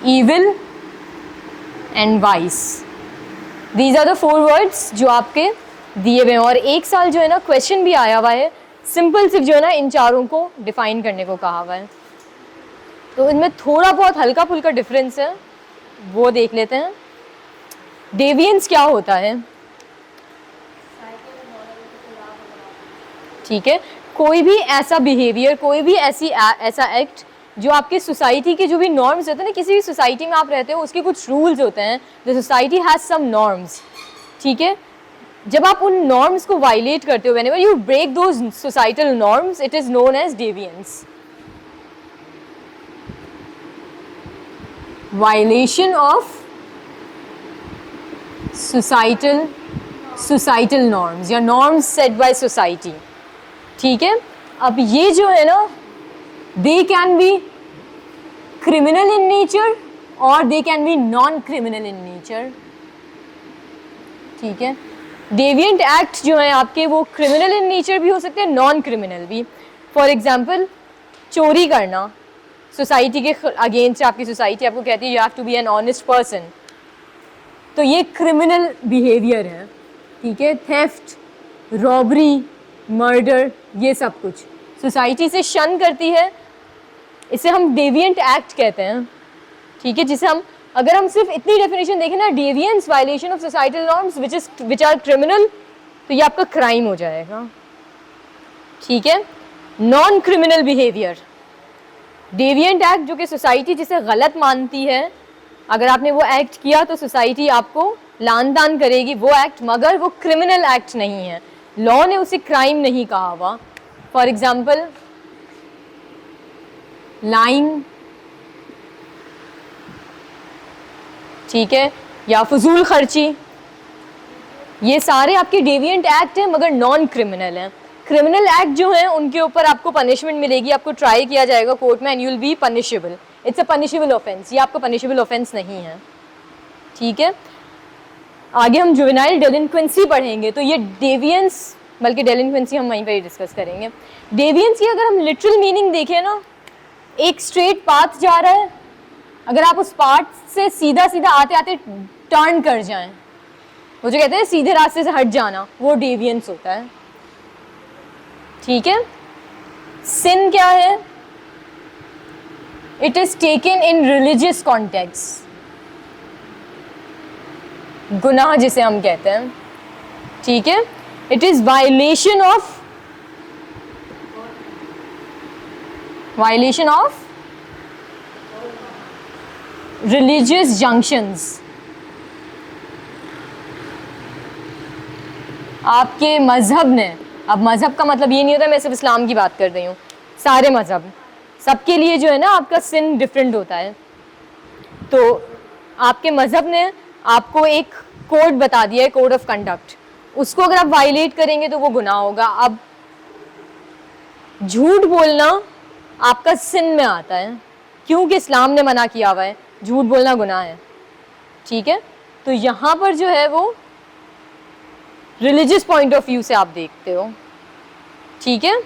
evil and vice. These are the 4 words जो आपके दिए हुए हैं, और एक साल जो है ना क्वेश्चन भी आया हुआ है सिंपल सिर्फ जो है ना इन चारों को डिफाइन करने को कहा हुआ है। तो इनमें थोड़ा बहुत हल्का फुल्का डिफरेंस है, वो देख लेते हैं। डेविएंस क्या होता है? ठीक है, कोई भी ऐसा बिहेवियर, कोई भी ऐसा एक्ट जो आपके सोसाइटी के जो भी नॉर्म्स होते हैं ना, किसी भी सोसाइटी में आप रहते हो उसके कुछ रूल्स होते हैं, the society has some norms. ठीक है, जब आप उन नॉर्म्स को वायलेट करते हो, whenever you break those societal norms, it is known as deviance. Violation of societal norms या norms set by society। ठीक है, अब ये जो है ना they can be criminal in nature और they can be non-criminal in nature। ठीक है, डेविएंट एक्ट जो है आपके वो क्रिमिनल इन नेचर भी हो सकते हैं, नॉन क्रिमिनल भी। फॉर एग्जाम्पल चोरी करना, सोसाइटी के अगेंस्ट आपकी सोसाइटी आपको कहती है you have to be an honest person, तो ये क्रिमिनल बिहेवियर है। ठीक है, थेफ्ट, रॉबरी, मर्डर, ये सब कुछ सोसाइटी से शन करती है, इसे हम डेविएंट एक्ट कहते हैं। ठीक है, जिसे हम अगर हम सिर्फ इतनी डेफिनेशन देखें ना, deviance violation of societal norms which are criminal, तो ये आपका क्राइम हो जाएगा। ठीक है, non criminal behaviour, deviant act जो कि सोसाइटी जिसे गलत मानती है, अगर आपने वो एक्ट किया तो सोसाइटी आपको लान तान करेगी वो एक्ट, मगर वो क्रिमिनल एक्ट नहीं है, लॉ ने उसे क्राइम नहीं कहा हुआ। फॉर एग्जाम्पल लाइंग, ठीक है, या फजूल खर्ची, ये सारे आपके डेविएंट एक्ट हैं मगर नॉन क्रिमिनल हैं। क्रिमिनल एक्ट जो हैं उनके ऊपर आपको पनिशमेंट मिलेगी, आपको ट्राई किया जाएगा कोर्ट में and you will be punishable, it's a punishable offence, ये आपका पनिशेबल ऑफेंस नहीं है। ठीक है, आगे हम जुवेनाइल डेलिंक्वेंसी पढ़ेंगे, तो ये डेविएंस, बल्कि डेलिंक्वेंसी हम वहीं पर ही डिस्कस करेंगे। डेविएंस की अगर हम लिटरल मीनिंग देखें ना, एक स्ट्रेट पाथ जा रहा है, अगर आप उस पाथ से सीधा सीधा आते आते टर्न कर जाएं, वो जो कहते हैं सीधे रास्ते से हट जाना, वो डेविएंस होता है। ठीक है, सिन क्या है? It is taken in religious context, गुनाह जिसे हम कहते हैं। ठीक है, it is violation of religious junctions, आपके मजहब ने, अब मजहब का मतलब ये नहीं होता मैं सिर्फ इस्लाम की बात कर रही हूँ, सारे मजहब, सबके लिए जो है ना आपका सिन डिफरेंट होता है। तो आपके मजहब ने आपको एक कोड बता दिया है, कोड ऑफ कंडक्ट, उसको अगर आप वायलेट करेंगे तो वो गुनाह होगा। अब झूठ बोलना आपका सिन में आता है, क्योंकि इस्लाम ने मना किया हुआ है, झूठ बोलना गुनाह है। ठीक है, तो यहाँ पर जो है वो रिलीजियस पॉइंट ऑफ व्यू से आप देखते हो। ठीक है,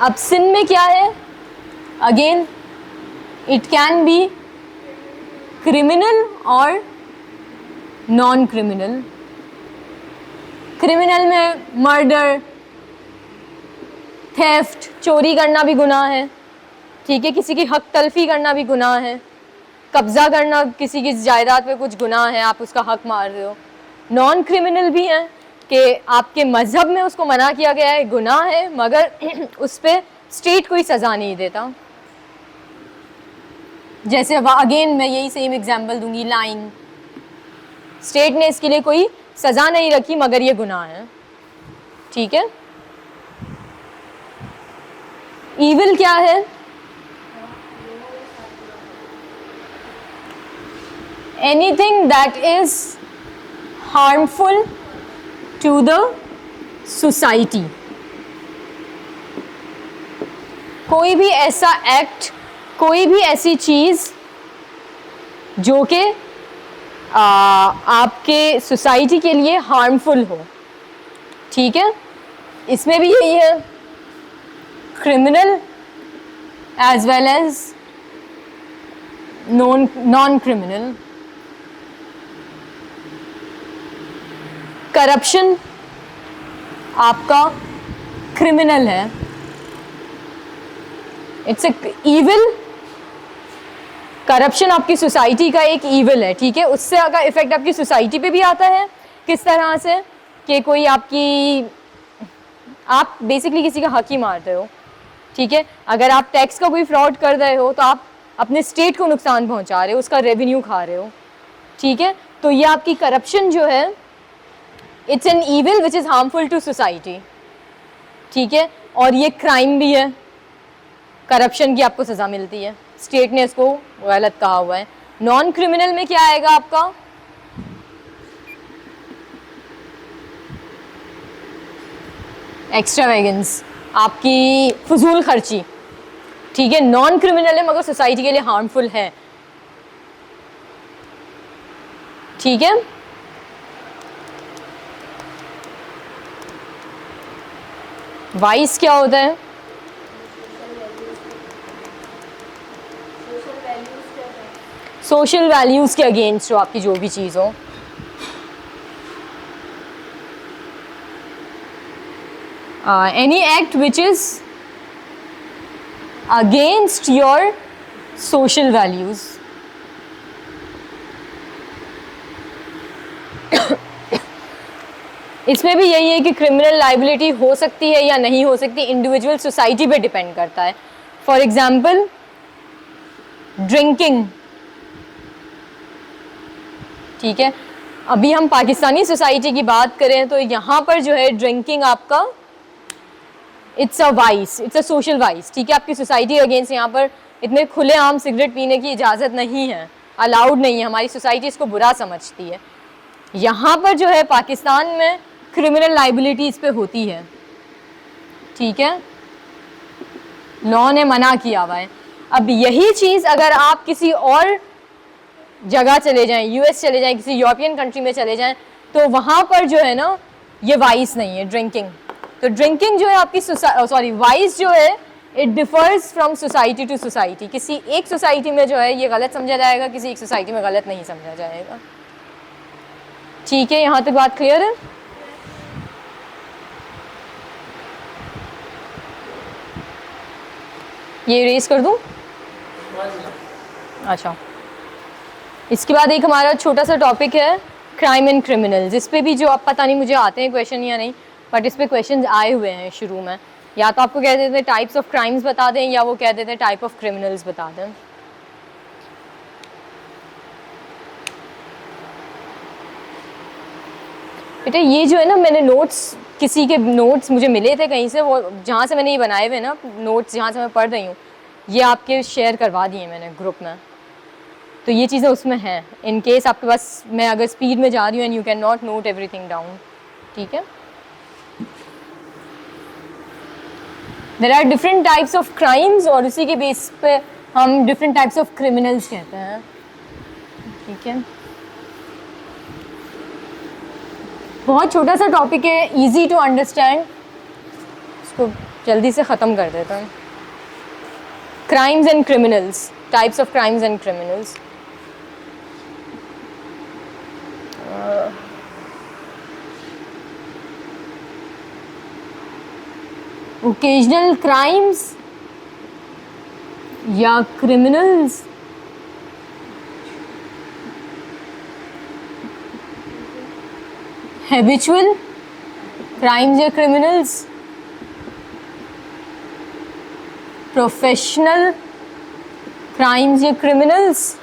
अब सिन में क्या है? Again it can be criminal और नॉन क्रिमिनल। क्रिमिनल में मर्डर, थेफ्ट, चोरी करना भी गुनाह है। ठीक है, किसी की हक तलफी करना भी गुनाह है, कब्जा करना किसी की जायदाद पे कुछ गुनाह है, आप उसका हक मार रहे हो। नॉन क्रिमिनल भी हैं कि आपके मजहब में उसको मना किया गया है, गुनाह है, मगर उस पर स्टेट कोई सज़ा नहीं देता। जैसे अब अगेन मैं यही सेम एग्जांपल दूंगी, लाइंग, स्टेट ने इसके लिए कोई सज़ा नहीं रखी मगर ये गुनाह है। ठीक है, ईविल क्या है? Anything that is harmful to the society, कोई भी ऐसा एक्ट, कोई भी ऐसी चीज़ जो कि आपके सोसाइटी के लिए हार्मफुल हो। ठीक है, इसमें भी यही है, criminal as well as non-criminal. Corruption आपका क्रिमिनल है, इट्स ए ईविल। करप्शन आपकी सोसाइटी का एक ईविल है, ठीक है। उससे अगर इफेक्ट आपकी सोसाइटी पे भी आता है, किस तरह से कि कोई आप बेसिकली किसी का हक ही मारते हो, ठीक है। अगर आप टैक्स का कोई फ्रॉड कर रहे हो तो आप अपने स्टेट को नुकसान पहुंचा रहे हो, उसका रेवेन्यू खा रहे हो, ठीक है। तो ये आपकी करप्शन जो है, it's an evil which is harmful to society, ठीक है। और ये क्राइम भी है, करप्शन की आपको सज़ा मिलती है, स्टेट ने इसको गलत कहा हुआ है। नॉन क्रिमिनल में क्या आएगा आपका, एक्स्ट्रावेगेंस, आपकी फजूल खर्ची, ठीक है। नॉन क्रिमिनल है मगर सोसाइटी के लिए हार्मफुल है, ठीक है। वाइस क्या होता है, सोशल वैल्यूज के अगेंस्ट हो आपकी जो भी चीज़ हो। Any act which is against your social values. इसमें भी यही है कि क्रिमिनल लाइबिलिटी हो सकती है या नहीं हो सकती, इंडिविजुअल सोसाइटी पे डिपेंड करता है। फॉर एग्जाम्पल ड्रिंकिंग, ठीक है। अभी हम पाकिस्तानी सोसाइटी की बात करें तो यहाँ पर जो है ड्रिंकिंग आपका it's a vice, it's a social vice, ठीक है। आपकी सोसाइटी अगेंस्ट यहाँ पर इतने खुलेआम सिगरेट पीने की इजाज़त नहीं है, अलाउड नहीं है, हमारी सोसाइटी इसको बुरा समझती है। यहाँ पर जो है पाकिस्तान में क्रिमिनल लाइबिलिटी इस पे होती है, ठीक है, लॉ ने मना किया हुआ है। अब यही चीज़ अगर आप किसी और जगह चले जाएं, यूएस चले जाएं, किसी यूरोपियन कंट्री में चले जाएं, तो वहाँ पर जो है ना ये वाइस नहीं है, ड्रिंकिंग। तो ड्रिंकिंग जो है आपकी वाइस जो है it differs from society to society. किसी एक सोसाइटी में जो है ये गलत समझा जाएगा, किसी एक सोसाइटी में गलत नहीं समझा जाएगा, ठीक है। यहाँ तक बात क्लियर है। ये रेस कर दूँ, अच्छा। इसके बाद एक हमारा छोटा सा टॉपिक है क्राइम एंड क्रिमिनल्स। इस पे भी जो आप पता नहीं मुझे आते हैं क्वेश्चन या नहीं, बट इस पे क्वेश्चंस आए हुए हैं शुरू में। या तो आपको कह देते हैं टाइप्स ऑफ क्राइम्स बता दें, या वो कह देते हैं टाइप ऑफ क्रिमिनल्स बता दें। बेटा ये जो है ना, मैंने नोट्स, किसी के नोट्स मुझे मिले थे कहीं से, वो जहाँ से मैंने ये बनाए हुए ना नोट्स, जहाँ से मैं पढ़ रही हूँ, ये आपके शेयर करवा दिए मैंने ग्रुप में। तो ये चीज़ें उसमें हैं, इन केस आपके पास, मैं अगर स्पीड में जा रही हूँ and you can not note everything down, ठीक है। There are different types of crimes और उसी के बेस पे हम डिफरेंट टाइप्स ऑफ क्रिमिनल्स कहते हैं, ठीक है। बहुत छोटा सा टॉपिक है, इजी टू अंडरस्टैंड, इसको जल्दी से ख़त्म कर देता हूँ। Crimes and criminals, types of crimes and criminals. Occasional crimes या क्रिमिनल्स, हैबिचुअल क्राइम्स या क्रिमिनल्स, प्रोफेशनल क्राइम्स या क्रिमिनल्स,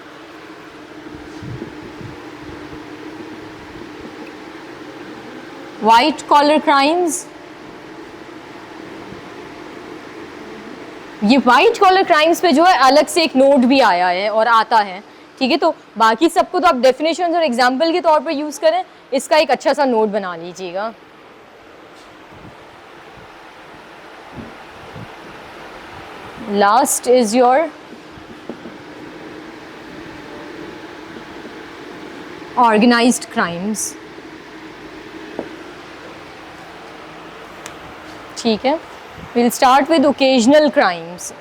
वाइट कॉलर क्राइम्स। ये वाइट कॉलर क्राइम्स पे जो है अलग से एक नोट भी आया है और आता है, ठीक है। तो बाकी सबको तो आप डेफिनेशन और एग्जाम्पल के तौर पर यूज़ करें, इसका एक अच्छा सा नोट बना लीजिएगा। Last is your organised crimes, ठीक है। Will start with occasional crimes.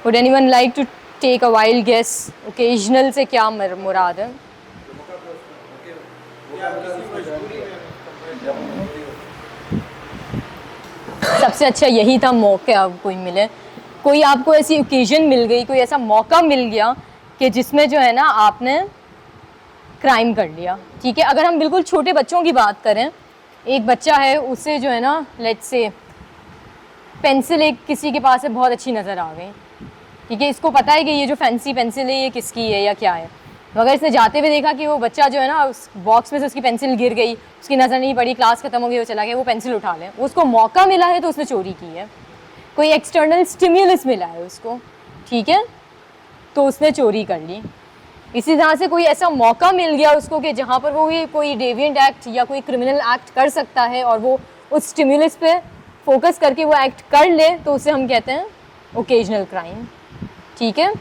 Would anyone like to take a wild guess, occasional से क्या मुराद है? सबसे अच्छा यही था, मौका कोई मिले, कोई आपको ऐसी ओकेजन मिल गई, कोई ऐसा मौका मिल गया कि जिसमें जो है ना आपने क्राइम कर लिया। ठीक है, अगर हम बिल्कुल छोटे बच्चों की बात करें, एक बच्चा है, उससे जो है ना लेट्स से पेंसिल एक किसी के पास है बहुत अच्छी नज़र आ गई। ठीक है, इसको पता है कि ये जो फैंसी पेंसिल है ये किसकी है या क्या है, मगर इसने जाते हुए देखा कि वो बच्चा जो है ना उस बॉक्स में से उसकी पेंसिल गिर गई, उसकी नज़र नहीं पड़ी, क्लास खत्म हो गई, वो चला गया, वो पेंसिल उठा ले, उसको मौका मिला है तो उसने चोरी की है, कोई एक्सटर्नल स्टिम्युलस मिला है उसको, ठीक है, तो उसने चोरी कर ली। इसी तरह से कोई ऐसा मौका मिल गया उसको कि जहाँ पर वो कोई डेविएंट एक्ट या कोई क्रिमिनल एक्ट कर सकता है और वो उस स्टिम्युलस पे फोकस करके वो एक्ट कर ले, तो उसे हम कहते हैं ओकेजनल क्राइम। ठीक है,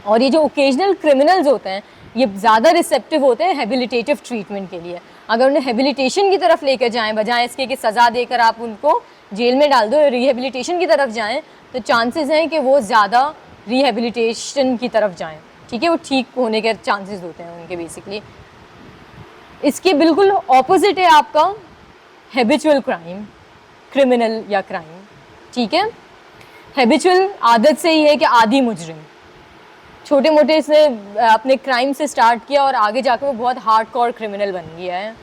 और ये जो ओकेजनल क्रिमिनल्स होते हैं ये ज़्यादा रिसेप्टिव होते हैं हैबिलिटेटिव ट्रीटमेंट के लिए। अगर उन्हें हैबिलिटेशन की तरफ लेकर जाएं बजाय इसके कि सज़ा देकर आप उनको जेल में डाल दो, रिहेबिलिटेशन की तरफ जाएं, तो चांसेस हैं कि वो ज़्यादा रिहेबिलिटेशन की तरफ जाएं। ठीक है, वो ठीक होने के चांसेस होते हैं उनके बेसिकली। इसके बिल्कुल ऑपोजिट है आपका हैबिचुअल क्राइम, क्रिमिनल या क्राइम। ठीक है, हैबिचुअल आदत से ही है कि आदी मुजरिम, छोटे मोटे से अपने क्राइम से स्टार्ट किया और आगे जाकर वो बहुत हार्डकोर क्रिमिनल बन गया है।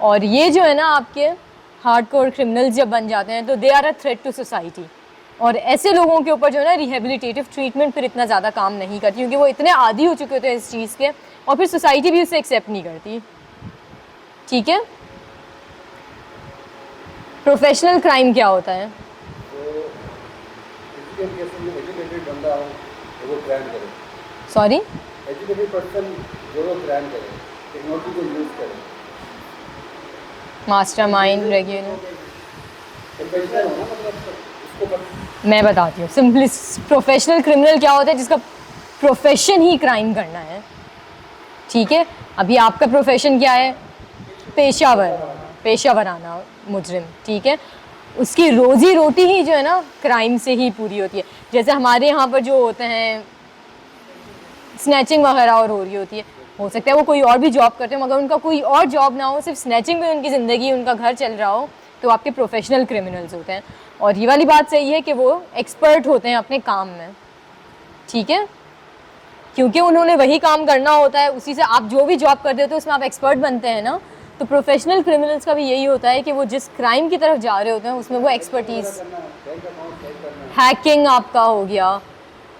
और ये जो है ना आपके हार्डकोर क्रिमिनल्स जब बन जाते हैं तो they are a threat to society, और ऐसे लोगों के ऊपर जो है ना रिहेबिलिटेटिव ट्रीटमेंट फिर इतना ज़्यादा काम नहीं करती, क्योंकि वो इतने आदी हो चुके होते हैं इस चीज़ के, और फिर सोसाइटी भी उसे एक्सेप्ट नहीं करती। ठीक है, प्रोफेशनल क्राइम क्या होता है? सॉरी, एजुकेटेड पर्सन जो वो क्राइम करे, टेक्नोलॉजी को यूज़ करे, मास्टरमाइंड रेगुलर। प्रोफेशनल होना मतलब उसको मैं बताती हूँ सिंपली, प्रोफेशनल क्रिमिनल क्या होता है? जिसका प्रोफेशन ही क्राइम करना है। ठीक है, अभी आपका प्रोफेशन क्या है? पेशा वराना मुजरिम। ठीक है, उसकी रोज़ी रोटी ही जो है ना क्राइम से ही पूरी होती है। जैसे हमारे यहाँ पर जो होते हैं स्नैचिंग वगैरह और हो रही होती है, हो सकता है वो कोई और भी जॉब करते हो, मगर उनका कोई और जॉब ना हो, सिर्फ स्नैचिंग में उनकी ज़िंदगी, उनका घर चल रहा हो, तो आपके प्रोफेशनल क्रिमिनल्स होते हैं। और ये वाली बात सही है कि वो एक्सपर्ट होते हैं अपने काम में। ठीक है, क्योंकि उन्होंने वही काम करना होता है, उसी से आप जो भी जॉब करते हो तो उसमें आप एक्सपर्ट बनते हैं ना। तो प्रोफेशनल क्रिमिनल्स का भी यही होता है कि वो जिस क्राइम की तरफ जा रहे होते हैं उसमें वो एक्सपर्टीज़, हैकिंग आपका हो गया।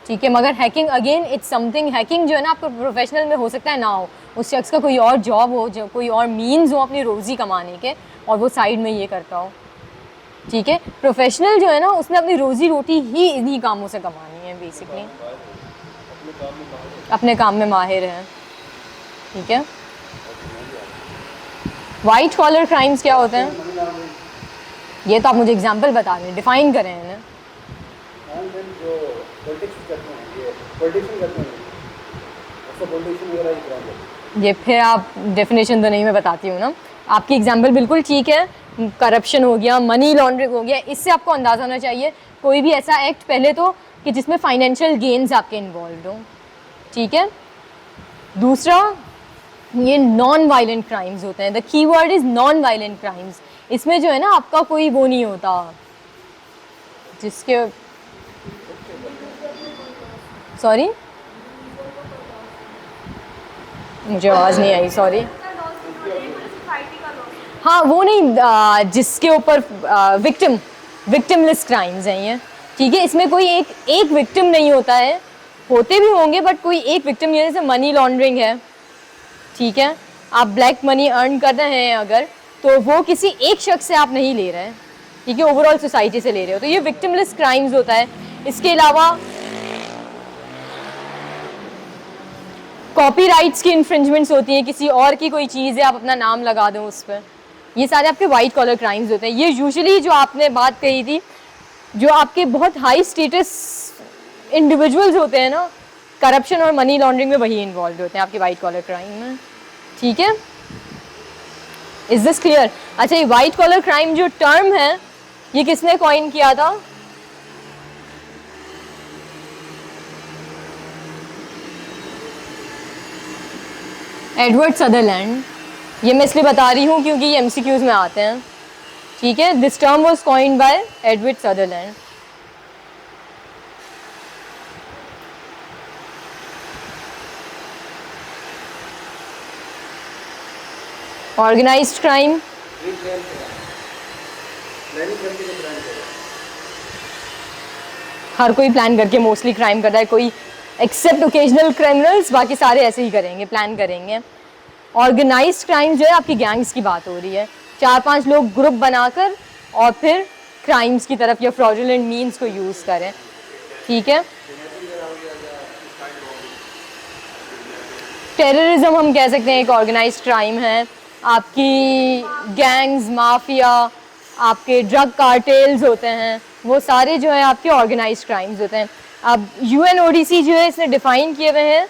ठीक है, मगर hacking again it's something, hacking जो है ना आपका प्रोफेशनल में हो सकता है ना हो, उस शख्स का कोई और जॉब हो, जो कोई और मीन्स हो अपनी रोज़ी कमाने के, और वो साइड में ये करता हो। ठीक है, प्रोफेशनल जो है ना उसने अपनी रोज़ी रोटी ही इन्हीं कामों से कमानी है बेसिकली, अपने काम में माहिर है। ठीक है, वाइट कॉलर क्राइम्स क्या होते हैं? ये तो आप मुझे एग्जांपल बता रहे हैं, डिफाइन करें इन्हें। जो पॉलिटिक्स करते हैं, ये पॉलिटिशियन करते हैं, उसको पॉलिटिशियन वगैरह ही क्राइम करते हैं। ये फिर आप डेफिनेशन तो नहीं, मैं बताती हूँ ना। आपकी एग्जांपल बिल्कुल ठीक है, करप्शन हो गया, मनी लॉन्ड्रिंग हो गया, इससे आपको अंदाज़ा होना चाहिए कोई भी ऐसा एक्ट पहले तो कि जिसमें फाइनेंशियल गेन्स आपके इन्वॉल्व हो। ठीक है, दूसरा ये नॉन वायलेंट क्राइम्स होते हैं। The keyword is non violent crimes. इसमें जो है ना आपका कोई वो नहीं होता जिसके, सॉरी मुझे आवाज़ नहीं आई, सॉरी। हाँ वो नहीं, जिसके ऊपर विक्टिमलेस क्राइम्स हैं ये। ठीक है, इसमें कोई एक विक्टिम नहीं होता है, होते भी होंगे बट कोई एक विक्टिम नहीं है। जैसे मनी लॉन्ड्रिंग है, ठीक है, आप ब्लैक मनी अर्न कर रहे हैं अगर, तो वो किसी एक शख्स से आप नहीं ले रहे हैं, ठीक है, ओवरऑल सोसाइटी से ले रहे हो, तो ये विक्टिमलेस क्राइम्स होता है। इसके अलावा कॉपीराइट्स की इन्फ्रिंजमेंट्स होती हैं, किसी और की कोई चीज़ है आप अपना नाम लगा दो उस पर, ये सारे आपके वाइट कॉलर क्राइम्स होते हैं। ये यूजुअली जो आपने बात कही थी, जो आपके बहुत हाई स्टेटस इंडिविजुअल्स होते हैं ना, करप्शन और मनी लॉन्ड्रिंग में वही इन्वॉल्व होते हैं आपके वाइट कॉलर क्राइम में। ठीक है, इज दिस क्लियर? अच्छा, ये वाइट कॉलर क्राइम जो टर्म है ये किसने कॉइन किया था? एडवर्ड सदरलैंड, ये मैं इसलिए बता रही हूँ क्योंकि ये MCQs में आते हैं, ठीक है। This term was coined by Edward Sutherland. Organised crime, planning करके जो प्लान करेगा। हर कोई प्लान करके मोस्टली क्राइम करता है, कोई एक्सेप्ट ओकेजनल क्रिमिनल्स, बाकी सारे ऐसे ही करेंगे, प्लान करेंगे। ऑर्गेनाइज्ड क्राइम जो है आपकी गैंग्स की बात हो रही है, 4-5 लोग ग्रुप बनाकर और फिर क्राइम्स की तरफ या फ्रॉडुलेंट मीन्स को यूज़ करें, ठीक है। टेररिज्म हम कह सकते हैं एक ऑर्गेनाइज्ड क्राइम है। आपकी गैंग्स, माफिया, आपके ड्रग कार्टेल्स होते हैं, वो सारे जो है आपके ऑर्गेनाइज्ड क्राइम्स होते हैं। अब UNODC जो है इसने डिफाइन किए हुए हैं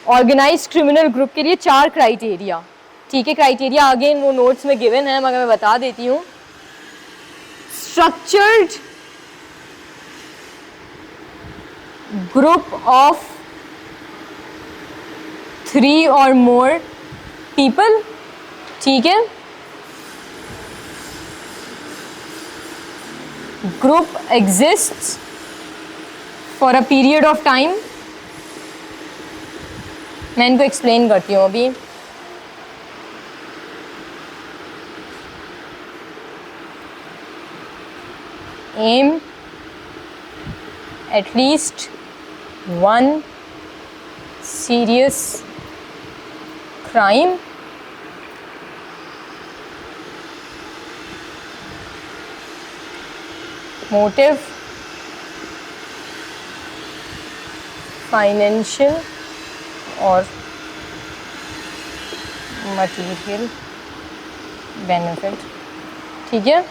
ऑर्गेनाइज्ड क्रिमिनल ग्रुप के लिए 4 क्राइटेरिया, ठीक है। क्राइटेरिया अगेन वो नोट्स में गिवन है मगर मैं बता देती हूँ। Structured group of 3 or more people, ठीक है। Group exists for a period of time, मैं इनको एक्सप्लेन करती हूँ अभी। Aim at least one serious crime, motive financial और मटेरियल बेनिफिट, ठीक है।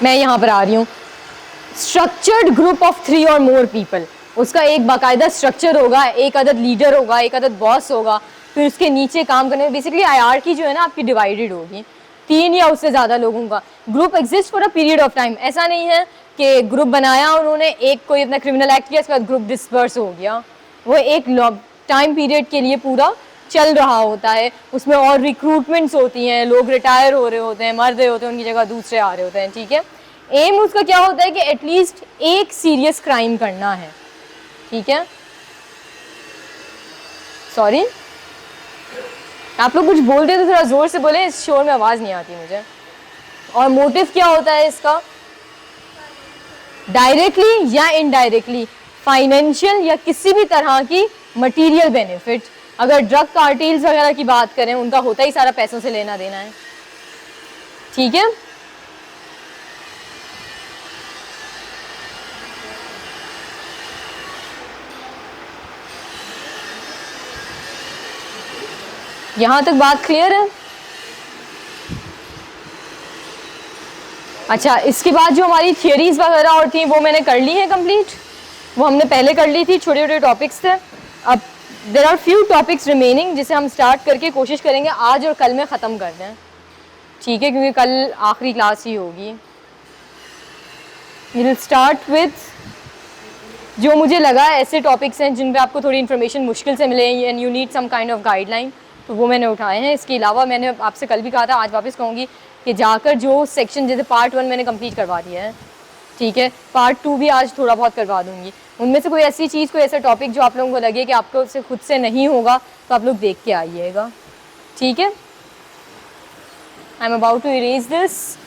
मैं यहाँ पर आ रही हूँ। Structured group of 3 or more people, उसका एक बाकायदा स्ट्रक्चर होगा, एक अदद लीडर होगा, एक अदद बॉस होगा, फिर उसके नीचे काम करने में बेसिकली हायरार्की जो है ना आपकी डिवाइडेड होगी 3 या उससे ज़्यादा लोगों का। Group exist for a period of time, ऐसा नहीं है कि ग्रुप बनाया उन्होंने, एक कोई अपना क्रिमिनल एक्ट किया, उसके बाद ग्रुप डिस्पर्स हो गया। वो एक टाइम पीरियड के लिए पूरा चल रहा होता है, उसमें और रिक्रूटमेंट्स होती हैं, लोग रिटायर हो रहे होते हैं, मर रहे होते हैं, उनकी जगह दूसरे आ रहे होते हैं, ठीक है। एम उसका क्या होता है कि एटलीस्ट एक सीरियस क्राइम करना है, ठीक है। सॉरी, आप लोग कुछ बोलते तो थोड़ा ज़ोर से बोले, इस शोर में आवाज़ नहीं आती मुझे। और मोटिव क्या होता है इसका? डायरेक्टली या इनडायरेक्टली फाइनेंशियल या किसी भी तरह की मटेरियल बेनिफिट। अगर ड्रग कार्टेल्स वगैरह की बात करें, उनका होता ही सारा पैसों से लेना देना है, ठीक है। यहां तक बात क्लियर है? अच्छा, इसके बाद जो हमारी थियरीज वगैरह और थी वो मैंने कर ली है कंप्लीट, वो हमने पहले कर ली थी, छोटे छोटे टॉपिक्स थे। अब there are few topics remaining जिसे हम स्टार्ट करके कोशिश करेंगे आज और कल में ख़त्म कर दें, ठीक है, क्योंकि कल आखिरी क्लास ही होगी। विल स्टार्ट विथ जो मुझे लगा ऐसे टॉपिक्स हैं जिन पे आपको थोड़ी इन्फॉर्मेशन मुश्किल से मिले and you need some kind of guideline, तो वो मैंने उठाए हैं। इसके अलावा मैंने आपसे कल भी कहा था, आज वापस कहूँगी कि जाकर जो सेक्शन जैसे पार्ट 1 मैंने कंप्लीट करवा दिया है, ठीक है, पार्ट 2 भी आज थोड़ा बहुत करवा दूँगी। उनमें से कोई ऐसी चीज़, कोई ऐसा टॉपिक जो आप लोगों को लगे कि आपको उससे खुद से नहीं होगा तो आप लोग देख के आइएगा, ठीक है। I am about to erase this.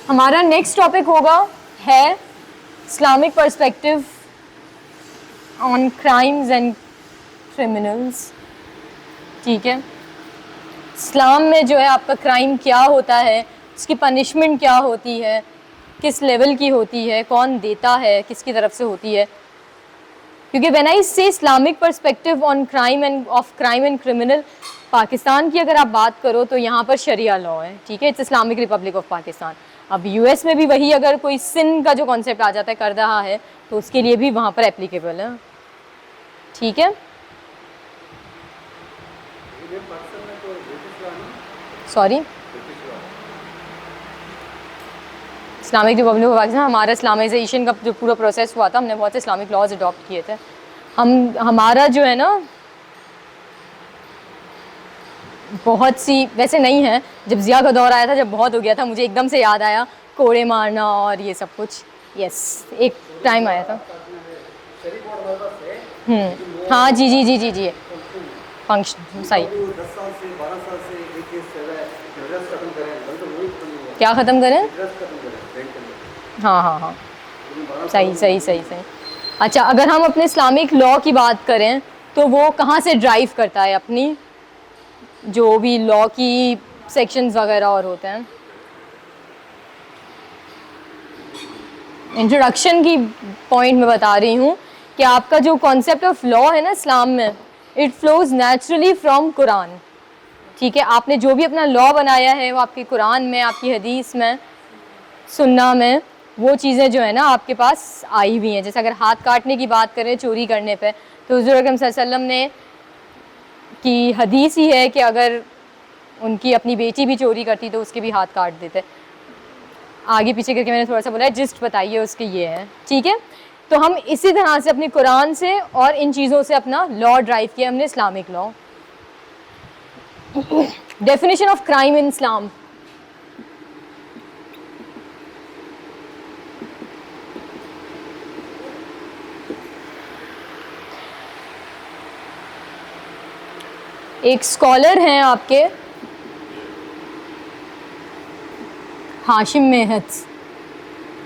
हमारा नेक्स्ट टॉपिक होगा है Islamic perspective on crimes and criminals, ठीक है। इस्लाम में जो है आपका क्राइम क्या होता है, उसकी पनिशमेंट क्या होती है, किस लेवल की होती है, कौन देता है, किसकी तरफ से होती है। क्योंकि व्हेन आई से Islamic perspective on crime and criminal, Pakistan की अगर आप बात करो तो यहाँ पर शरिया लॉ है, ठीक है, it's Islamic Republic of Pakistan. अब US में भी वही, अगर कोई सिन का जो कॉन्सेप्ट आ जाता है, कर रहा है, तो उसके लिए भी वहाँ पर एप्लीकेबल है, ठीक है। Sorry, Islamic Republic of Pakistan, हमारा इस्लामाइजेशन का जो पूरा प्रोसेस हुआ था, हमने बहुत से इस्लामिक लॉज अडॉप्ट किए थे। हमारा जो है ना बहुत सी, वैसे नहीं है, जब ज़िया का दौर आया था, जब बहुत हो गया था, मुझे एकदम से याद आया कोड़े मारना और ये सब कुछ। यस, एक टाइम आया था। शरीफ बोर्ड हमारे पास है। हाँ जी जी जी जी जी, फंक्शन सही। 10 साल से 12 साल से एक केस चल रहा है, ड्रग्स खत्म करें, बल्कि वही खत्म नहीं हुआ। क्या ख़त्म करें? ड्रग्स खत्म करें बैंक के अंदर। हाँ हाँ हाँ, लेकिन 12 सही सही सही सही। अच्छा, अगर हम अपने इस्लामिक लॉ की बात करें तो वो कहाँ से ड्राइव करता है अपनी जो भी लॉ की सेक्शंस वगैरह और होते हैं? इंट्रोडक्शन की पॉइंट मैं बता रही हूँ कि आपका जो कॉन्सेप्ट ऑफ लॉ है ना इस्लाम में, it flows naturally from Quran. ठीक है, आपने जो भी अपना लॉ बनाया है वो आपके कुरान में, आपकी हदीस में, सुन्ना में, वो चीज़ें जो है ना आपके पास आई हुई हैं। जैसे अगर हाथ काटने की बात करें चोरी करने पे, तो हुज़ूर अकरम सल्लल्लाहु अलैहि वसल्लम ने की हदीस ही है कि अगर उनकी अपनी बेटी भी चोरी करती तो उसके भी हाथ काट देते। आगे पीछे करके मैंने थोड़ा सा बोला है, जिस्ट बताइए उसके ये है। ठीक है, तो हम इसी तरह से अपने कुरान से और इन चीज़ों से अपना लॉ ड्राइव किया हमने, Islamic law. Definition of crime in Islam. एक स्कॉलर हैं आपके Hashim मेहत,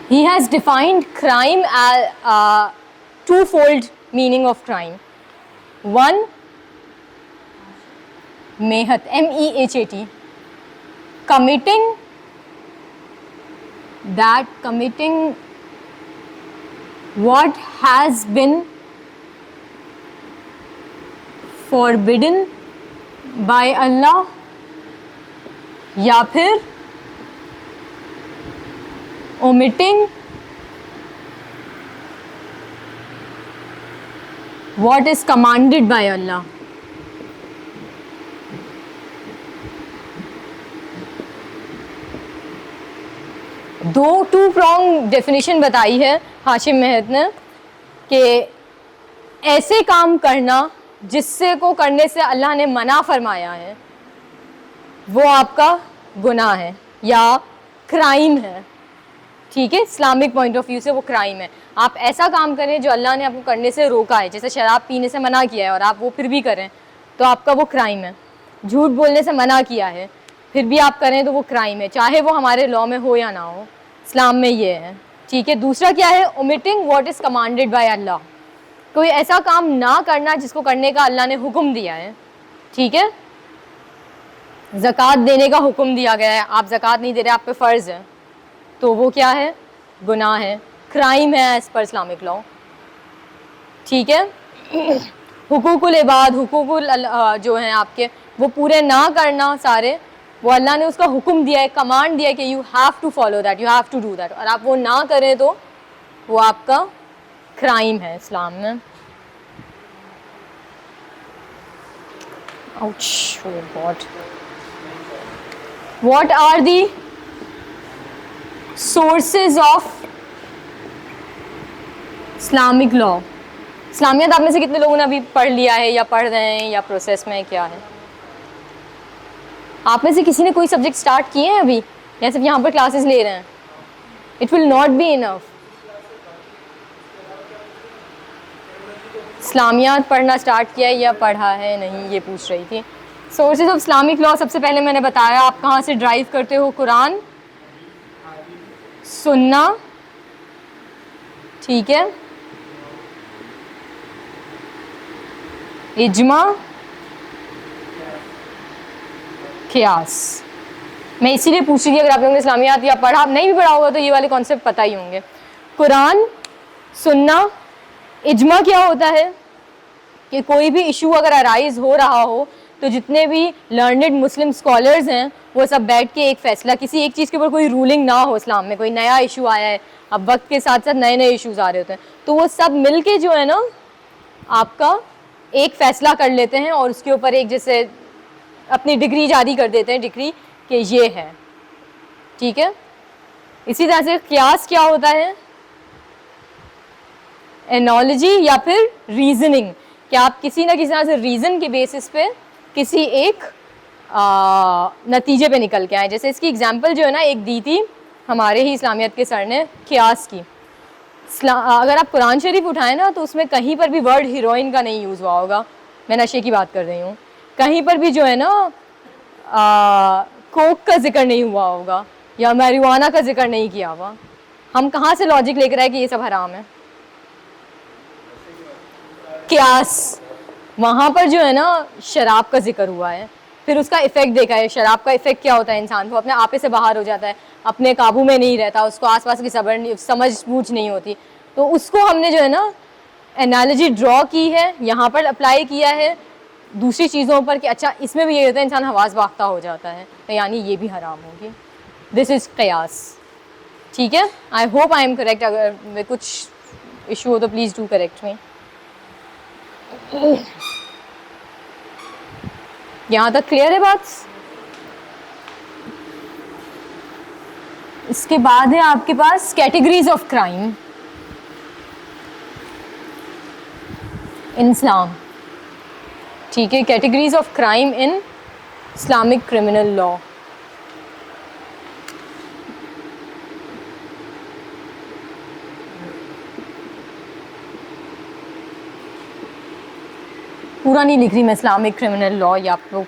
he has defined crime as twofold meaning of crime. One, mehat, M-E-H-A-T, committing what has been forbidden by Allah, या फिर omitting what is commanded by Allah. दो to prong definition बताई है हाशिम मेहत ने कि ऐसे काम करना जिससे को करने से अल्लाह ने मना फरमाया है वो आपका गुनाह है या क्राइम है। ठीक है, इस्लामिक पॉइंट ऑफ व्यू से वो क्राइम है। आप ऐसा काम करें जो अल्लाह ने आपको करने से रोका है, जैसे शराब पीने से मना किया है और आप वो फिर भी करें तो आपका वो क्राइम है। झूठ बोलने से मना किया है फिर भी आप करें तो वो क्राइम है, चाहे वो हमारे लॉ में हो या ना हो, इस्लाम में ये है। ठीक है, दूसरा क्या है, omitting what is commanded by Allah, कोई ऐसा काम ना करना जिसको करने का अल्लाह ने हुक्म दिया है। ठीक है, ज़कात देने का हुक्म दिया गया है, आप ज़कात नहीं दे रहे, आप पे फ़र्ज़ है, तो वो क्या है, गुनाह है, क्राइम है एज़ पर इस्लामिक लॉ। ठीक है, हुकूकुल इबाद, हुकूकुल जो हैं आपके, वो पूरे ना करना सारे, वो अल्लाह ने उसका हुक्म दिया है, कमांड दिया है कि you have to follow that, you have to do that, और आप वो ना करें तो वो आपका क्राइम है इस्लाम में। Ouch, oh God. What are the sources of Islamic law? इस्लामियत आप में से कितने लोगों ने अभी पढ़ लिया है या पढ़ रहे हैं या प्रोसेस में, क्या है? आप में से किसी ने कोई सब्जेक्ट स्टार्ट किए हैं अभी या सिर्फ यहाँ पर क्लासेस ले रहे हैं? It will not be enough. इस्लामियात पढ़ना स्टार्ट किया है या पढ़ा है नहीं, ये पूछ रही थी। सोर्सेज ऑफ इस्लामिक लॉ, सबसे पहले मैंने बताया आप कहाँ से ड्राइव करते हो, कुरान, सुन्ना, ठीक है, इजमा, क़ियास। मैं इसीलिए पूछ रही थी, अगर आप लोगों ने इस्लामियात या पढ़ा, नहीं भी पढ़ा होगा तो ये वाले कॉन्सेप्ट पता ही होंगे। कुरान, सुन्ना, इजमा क्या होता है कि कोई भी इशू अगर अराइज हो रहा हो तो जितने भी लर्नेड मुस्लिम स्कॉलर्स हैं वो सब बैठ के एक फ़ैसला, किसी एक चीज़ के ऊपर कोई रूलिंग ना हो, इस्लाम में कोई नया इशू आया है, अब वक्त के साथ साथ नए नए इश्यूज आ रहे होते हैं, तो वो सब मिल के जो है ना आपका एक फ़ैसला कर लेते हैं और उसके ऊपर एक जैसे अपनी डिग्री जारी कर देते हैं, डिग्री कि ये है। ठीक है, इसी तरह से क़ियास क्या होता है, एनोलॉजी या फिर रीजनिंग, कि आप किसी ना किसी तरह से रीज़न के बेसिस पे किसी एक नतीजे पे निकल के आए। जैसे इसकी एग्जांपल जो है ना एक दी थी हमारे ही इस्लामियत के सर ने, कियास की। अगर आप कुरान शरीफ उठाएं ना तो उसमें कहीं पर भी वर्ड हीरोइन का नहीं यूज़ हुआ होगा, मैं नशे की बात कर रही हूँ। कहीं पर भी जो है ना कोक का जिक्र नहीं हुआ होगा या मैरिजुआना का जिक्र नहीं किया हुआ। हम कहाँ से लॉजिक लेकर आए कि ये सब हराम है? कियास, वहाँ पर जो है ना शराब का जिक्र हुआ है, फिर उसका इफ़ेक्ट देखा है। शराब का इफ़ेक्ट क्या होता है? इंसान को अपने आपे से बाहर हो जाता है, अपने काबू में नहीं रहता, उसको आसपास की समझ बूझ नहीं होती। तो उसको हमने जो है ना एनालॉजी ड्रॉ की है, यहाँ पर अप्लाई किया है दूसरी चीज़ों पर कि अच्छा इसमें भी ये होता है, इंसान हवास बाख्ता हो जाता है, तो यानी ये भी हराम होगी। दिस इज़ क़यास। ठीक है, I hope I am correct. अगर मैं कुछ इशू हो तो प्लीज़ डू करेक्ट मी। यहाँ तक क्लियर है बात? इसके बाद है आपके पास कैटेगरीज ऑफ क्राइम इन इस्लाम। ठीक है, categories of crime in Islamic criminal law. पूरा नहीं लिख रही मैं इस्लामिक क्रिमिनल लॉ, या आप लोग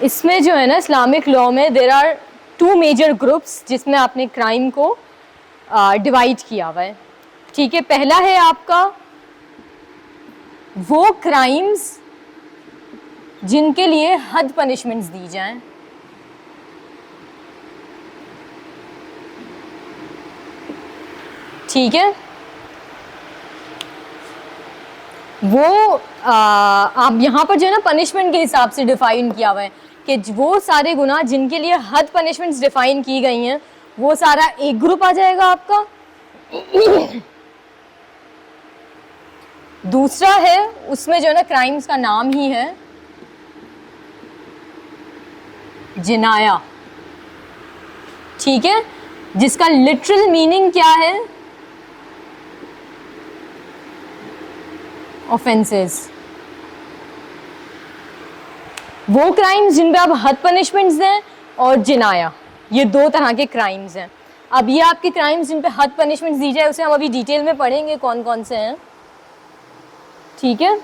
इसमें जो है ना इस्लामिक लॉ में देयर आर 2 मेजर ग्रुप्स जिसमें आपने क्राइम को डिवाइड किया हुआ है। ठीक है, पहला है आपका वो क्राइम्स जिनके लिए हद पनिशमेंट्स दी जाएं। ठीक है, वो आप यहाँ पर जो है ना पनिशमेंट के हिसाब से डिफाइन किया हुआ है कि वो सारे गुनाह जिनके लिए हद पनिशमेंट्स डिफाइन की गई हैं वो सारा एक ग्रुप आ जाएगा आपका। दूसरा है उसमें जो है ना क्राइम्स का नाम ही है जिनाया। ठीक है, जिसका लिटरल मीनिंग क्या है? ऑफेंसेस। वो क्राइम्स जिन पे आप हद पनिशमेंट्स दें और जिनाया, ये 2 तरह के क्राइम्स हैं। अब ये आपके क्राइम्स जिन पे हद पनिशमेंट्स दी जाए उसे हम अभी डिटेल में पढ़ेंगे कौन कौन से हैं। ठीक है,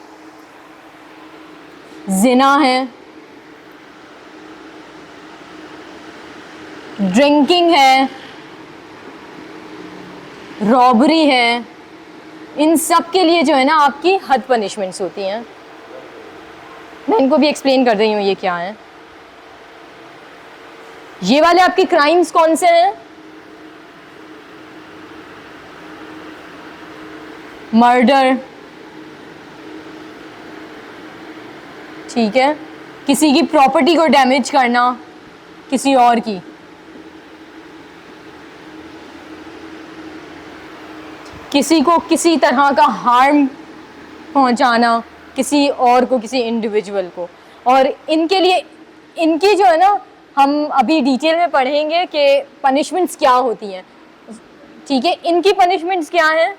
जिना है, ड्रिंकिंग है, रॉबरी है, इन सब के लिए जो है ना आपकी हद पनिशमेंट्स होती हैं। मैं इनको भी एक्सप्लेन कर रही हूँ ये क्या है। ये वाले आपके क्राइम्स कौन से हैं? मर्डर, ठीक है, किसी की प्रॉपर्टी को डैमेज करना, किसी और की, किसी को किसी तरह का हार्म पहुंचाना, किसी और को, किसी इंडिविजुअल को। और इनके लिए इनकी जो है ना हम अभी डिटेल में पढ़ेंगे कि पनिशमेंट्स क्या होती हैं। ठीक है, इनकी पनिशमेंट्स क्या हैं?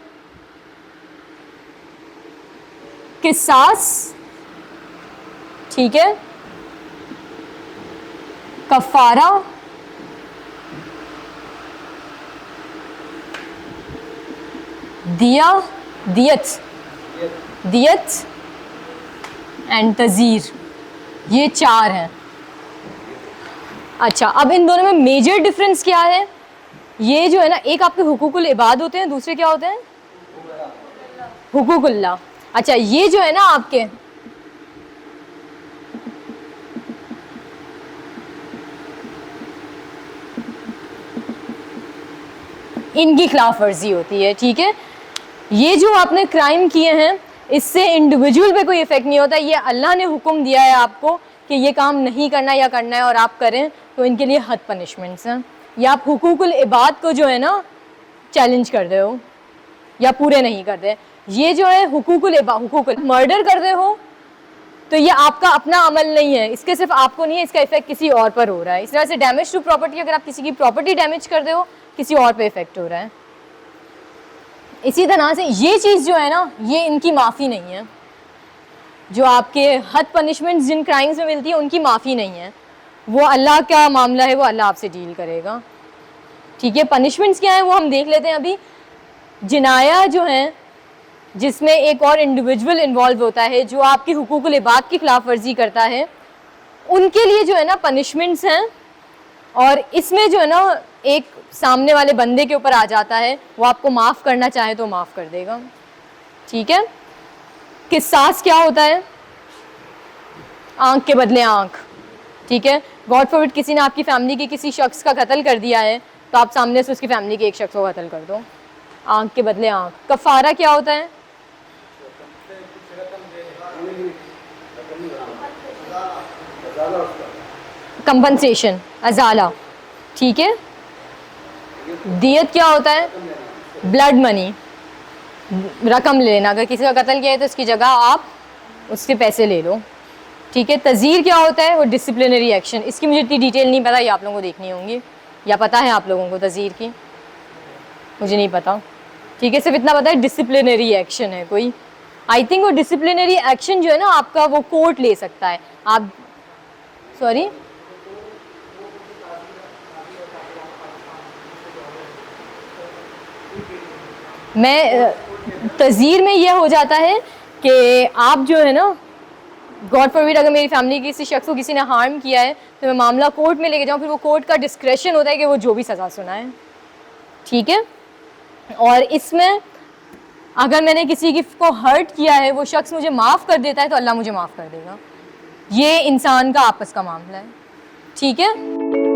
किसास, ठीक है, कफारा, दिया, दियत एंड तज़ीर, ये 4 हैं। अच्छा, अब इन दोनों में मेजर डिफरेंस क्या है? ये जो है ना एक आपके हुकूकुल इबाद होते हैं, दूसरे क्या होते हैं? हुकूकुल्लाह। अच्छा, ये जो है ना आपके इनकी खिलाफ वर्जी होती है। ठीक है, ये जो आपने क्राइम किए हैं इससे इंडिविजुअल पे कोई इफेक्ट नहीं होता। ये अल्लाह ने हुक्म दिया है आपको कि ये काम नहीं करना या करना है और आप करें तो इनके लिए हद पनिशमेंट्स हैं। या आप हुकूकुल इबाद को जो है ना चैलेंज कर रहे हो या पूरे नहीं कर रहे। ये जो है हुकूकुल मर्डर कर रहे हो तो ये आपका अपना अमल नहीं है, इसके सिर्फ आपको नहीं है, इसका इफेक्ट किसी और पर हो रहा है। इस तरह से डैमेज टू प्रॉपर्टी, अगर आप किसी की प्रॉपर्टी डैमेज कर रहे हो किसी और पे इफेक्ट हो रहा है। इसी तरह से ये चीज़ जो है ना, ये इनकी माफ़ी नहीं है। जो आपके हद पनिशमेंट जिन क्राइम्स में मिलती है उनकी माफ़ी नहीं है, वो अल्लाह का मामला है, वो अल्लाह आपसे डील करेगा। ठीक है, पनिशमेंट्स क्या है वो हम देख लेते हैं अभी। जिनाया जो है, जिसमें एक और इंडिविजुअल इन्वॉल्व होता है जो आपकी हुकूकुल इबाद की खिलाफ वर्जी करता है, उनके लिए जो है ना पनिशमेंट्स हैं। और इसमें जो है ना एक सामने वाले बंदे के ऊपर आ जाता है, वो आपको माफ़ करना चाहे तो माफ़ कर देगा। ठीक है, किसास क्या होता है? आंख के बदले आंख। ठीक है, गॉड फॉरबिड किसी ने आपकी फैमिली के किसी शख्स का कत्ल कर दिया है, तो आप सामने से उसकी फैमिली के एक शख्स को कत्ल कर दो, आंख के बदले आंख। कफ़ारा क्या होता है? कंपनसेशन, अजाला। ठीक है, दियत क्या होता है? ब्लड मनी, रकम लेना। अगर किसी का कत्ल किया है तो उसकी जगह आप उसके पैसे ले लो। ठीक है, तज़ीर क्या होता है? वो डिसिप्लिनरी एक्शन। इसकी मुझे इतनी डिटेल नहीं पता, ये आप लोगों को देखनी होंगी, या पता है आप लोगों को तज़ीर की? मुझे नहीं पता। ठीक है, सिर्फ इतना पता है डिसिप्लिनरी एक्शन है कोई। आई थिंक वो डिसिप्लिनरी एक्शन जो है ना आपका, वो कोर्ट ले सकता है। आप सॉरी, मैं तज़ीर में यह हो जाता है कि आप जो है ना, गॉड फॉरबिड अगर मेरी फैमिली के किसी शख्स को किसी ने हार्म किया है तो मैं मामला कोर्ट में लेके जाऊँ, फिर वो कोर्ट का डिस्क्रेशन होता है कि वो जो भी सज़ा सुनाए। ठीक है, और इसमें अगर मैंने किसी की को हर्ट किया है, वो शख्स मुझे माफ़ कर देता है तो अल्लाह मुझे माफ़ कर देगा। ये इंसान का आपस का मामला है। ठीक है।